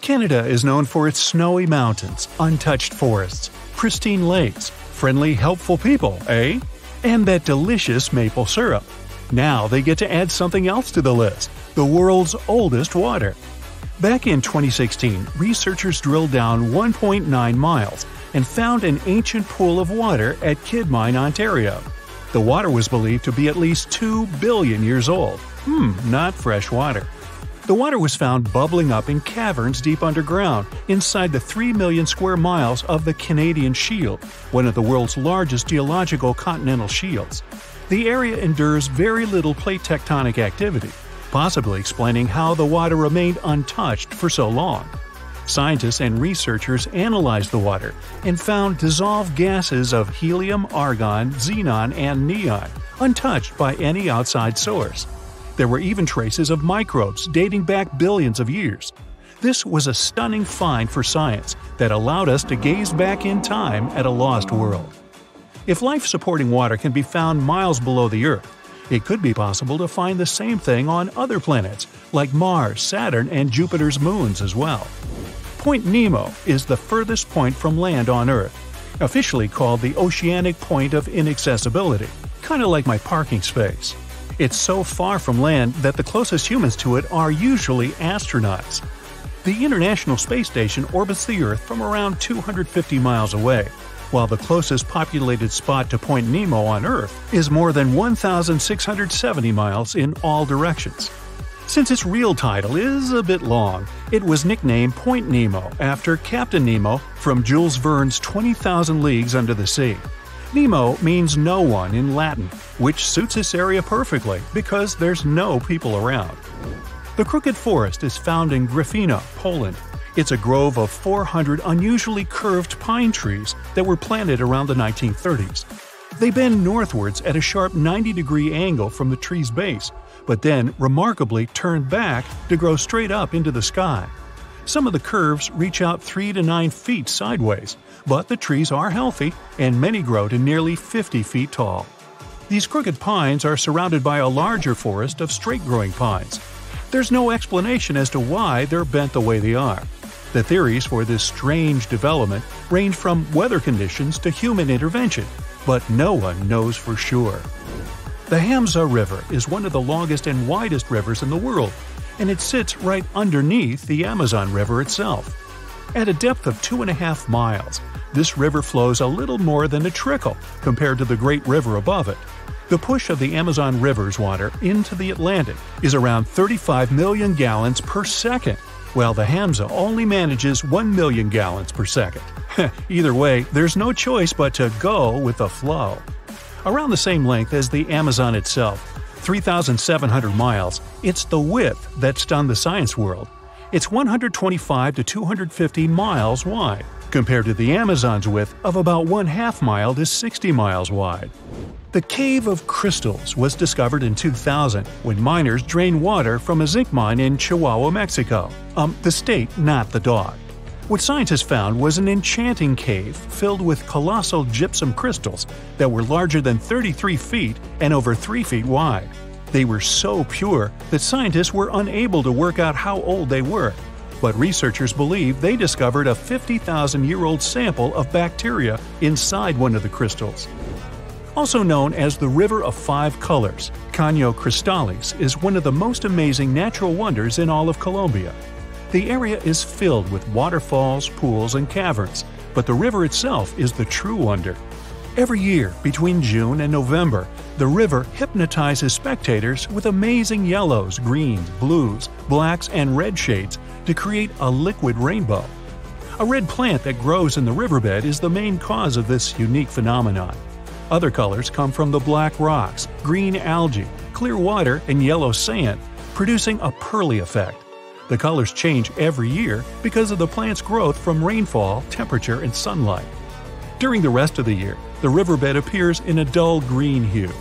Canada is known for its snowy mountains, untouched forests, pristine lakes, friendly, helpful people, eh? And that delicious maple syrup. Now they get to add something else to the list – the world's oldest water. Back in 2016, researchers drilled down 1.9 miles and found an ancient pool of water at Kidmine, Ontario. The water was believed to be at least 2 billion years old. Not fresh water. The water was found bubbling up in caverns deep underground, inside the 3 million square miles of the Canadian Shield, one of the world's largest geological continental shields. The area endures very little plate tectonic activity, possibly explaining how the water remained untouched for so long. Scientists and researchers analyzed the water and found dissolved gases of helium, argon, xenon, and neon, untouched by any outside source. There were even traces of microbes dating back billions of years. This was a stunning find for science that allowed us to gaze back in time at a lost world. If life-supporting water can be found miles below the Earth, it could be possible to find the same thing on other planets like Mars, Saturn, and Jupiter's moons as well. Point Nemo is the furthest point from land on Earth, officially called the Oceanic Point of Inaccessibility, kind of like my parking space. It's so far from land that the closest humans to it are usually astronauts. The International Space Station orbits the Earth from around 250 miles away, while the closest populated spot to Point Nemo on Earth is more than 1,670 miles in all directions. Since its real title is a bit long, it was nicknamed Point Nemo after Captain Nemo from Jules Verne's 20,000 Leagues Under the Sea. Nemo means no one in Latin, which suits this area perfectly because there's no people around. The Crooked Forest is found in Gryfino, Poland. It's a grove of 400 unusually curved pine trees that were planted around the 1930s. They bend northwards at a sharp 90-degree angle from the tree's base, but then remarkably turn back to grow straight up into the sky. Some of the curves reach out 3 to 9 feet sideways, but the trees are healthy and many grow to nearly 50 feet tall. These crooked pines are surrounded by a larger forest of straight-growing pines. There's no explanation as to why they're bent the way they are. The theories for this strange development range from weather conditions to human intervention, but no one knows for sure. The Hamza River is one of the longest and widest rivers in the world, and it sits right underneath the Amazon River itself. At a depth of 2.5 miles, this river flows a little more than a trickle compared to the Great River above it. The push of the Amazon River's water into the Atlantic is around 35 million gallons per second, while the Hamza only manages 1 million gallons per second. Either way, there's no choice but to go with the flow. Around the same length as the Amazon itself, 3,700 miles, it's the width that stunned the science world. It's 125 to 250 miles wide, compared to the Amazon's width of about 1/2 mile to 60 miles wide. The Cave of Crystals was discovered in 2000 when miners drained water from a zinc mine in Chihuahua, Mexico. The state, not the dog. What scientists found was an enchanting cave filled with colossal gypsum crystals that were larger than 33 feet and over 3 feet wide. They were so pure that scientists were unable to work out how old they were, but researchers believe they discovered a 50,000-year-old sample of bacteria inside one of the crystals. Also known as the River of Five Colors, Caño Cristales is one of the most amazing natural wonders in all of Colombia. The area is filled with waterfalls, pools, and caverns, but the river itself is the true wonder. Every year, between June and November, the river hypnotizes spectators with amazing yellows, greens, blues, blacks, and red shades to create a liquid rainbow. A red plant that grows in the riverbed is the main cause of this unique phenomenon. Other colors come from the black rocks, green algae, clear water, and yellow sand, producing a pearly effect. The colors change every year because of the plant's growth from rainfall, temperature, and sunlight. During the rest of the year, the riverbed appears in a dull green hue.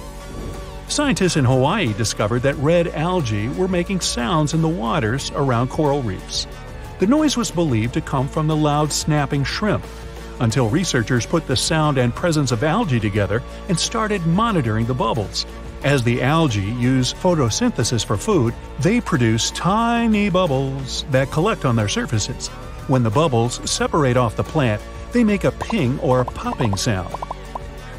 Scientists in Hawaii discovered that red algae were making sounds in the waters around coral reefs. The noise was believed to come from the loud snapping shrimp, until researchers put the sound and presence of algae together and started monitoring the bubbles. As the algae use photosynthesis for food, they produce tiny bubbles that collect on their surfaces. When the bubbles separate off the plant, they make a ping or popping sound.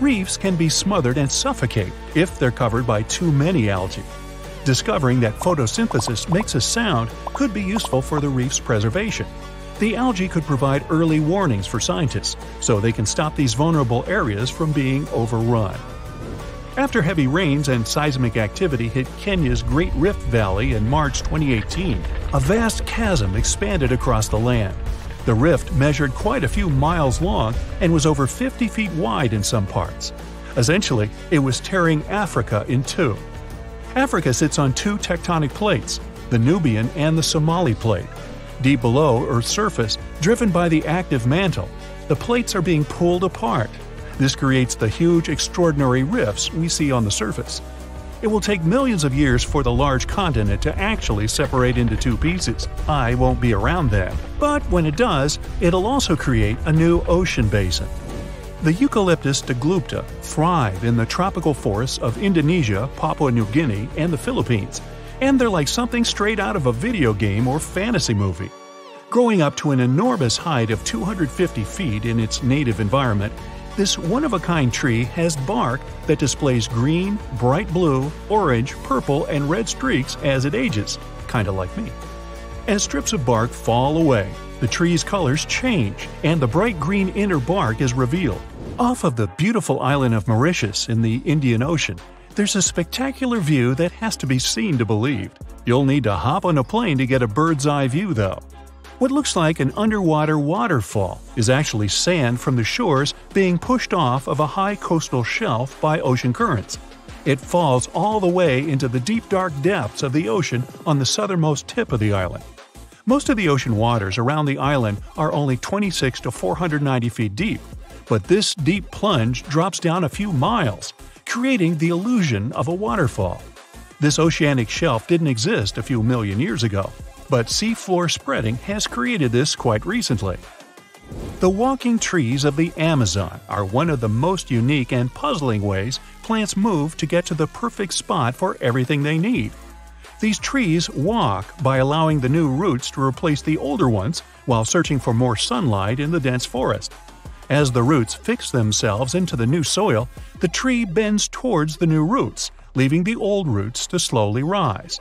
Reefs can be smothered and suffocate if they're covered by too many algae. Discovering that photosynthesis makes a sound could be useful for the reef's preservation. The algae could provide early warnings for scientists, so they can stop these vulnerable areas from being overrun. After heavy rains and seismic activity hit Kenya's Great Rift Valley in March 2018, a vast chasm expanded across the land. The rift measured quite a few miles long and was over 50 feet wide in some parts. Essentially, it was tearing Africa in two. Africa sits on two tectonic plates, the Nubian and the Somali plate. Deep below Earth's surface, driven by the active mantle, the plates are being pulled apart. This creates the huge, extraordinary rifts we see on the surface. It will take millions of years for the large continent to actually separate into two pieces. I won't be around then. But when it does, it'll also create a new ocean basin. The Eucalyptus diglypta thrive in the tropical forests of Indonesia, Papua New Guinea, and the Philippines, and they're like something straight out of a video game or fantasy movie. Growing up to an enormous height of 250 feet in its native environment, this one-of-a-kind tree has bark that displays green, bright blue, orange, purple, and red streaks as it ages, kinda like me. As strips of bark fall away, the tree's colors change, and the bright green inner bark is revealed. Off of the beautiful island of Mauritius in the Indian Ocean, there's a spectacular view that has to be seen to believe. You'll need to hop on a plane to get a bird's-eye view, though. What looks like an underwater waterfall is actually sand from the shores being pushed off of a high coastal shelf by ocean currents. It falls all the way into the deep dark depths of the ocean on the southernmost tip of the island. Most of the ocean waters around the island are only 26 to 490 feet deep, but this deep plunge drops down a few miles, creating the illusion of a waterfall. This oceanic shelf didn't exist a few million years ago, but seafloor spreading has created this quite recently. The walking trees of the Amazon are one of the most unique and puzzling ways plants move to get to the perfect spot for everything they need. These trees walk by allowing the new roots to replace the older ones while searching for more sunlight in the dense forest. As the roots fix themselves into the new soil, the tree bends towards the new roots, leaving the old roots to slowly rise.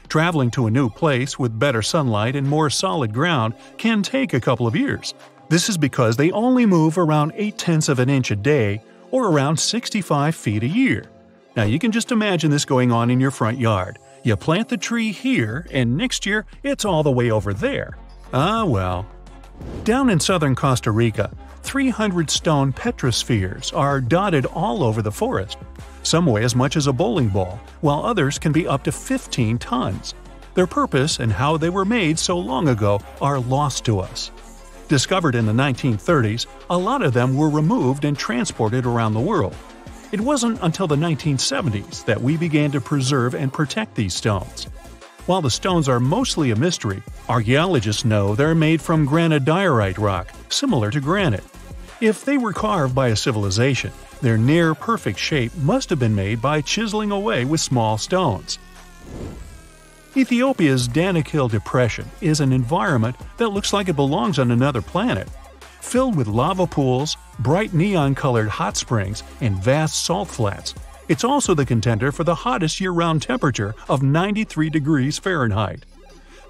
Traveling to a new place with better sunlight and more solid ground can take a couple of years. This is because they only move around 0.8 of an inch a day, or around 65 feet a year. Now you can just imagine this going on in your front yard. You plant the tree here, and next year it's all the way over there. Ah well. Down in southern Costa Rica, 300 stone petrospheres are dotted all over the forest. Some weigh as much as a bowling ball, while others can be up to 15 tons. Their purpose and how they were made so long ago are lost to us. Discovered in the 1930s, a lot of them were removed and transported around the world. It wasn't until the 1970s that we began to preserve and protect these stones. While the stones are mostly a mystery, archaeologists know they're made from granodiorite rock, similar to granite. If they were carved by a civilization, their near-perfect shape must have been made by chiseling away with small stones. Ethiopia's Danakil Depression is an environment that looks like it belongs on another planet. Filled with lava pools, bright neon-colored hot springs, and vast salt flats, it's also the contender for the hottest year-round temperature of 93 degrees Fahrenheit.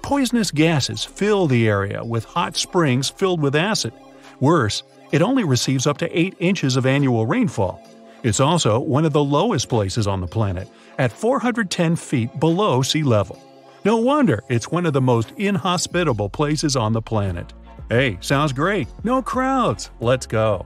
Poisonous gases fill the area with hot springs filled with acid. Worse, it only receives up to 8 inches of annual rainfall. It's also one of the lowest places on the planet, at 410 feet below sea level. No wonder it's one of the most inhospitable places on the planet. Hey, sounds great. No crowds. Let's go.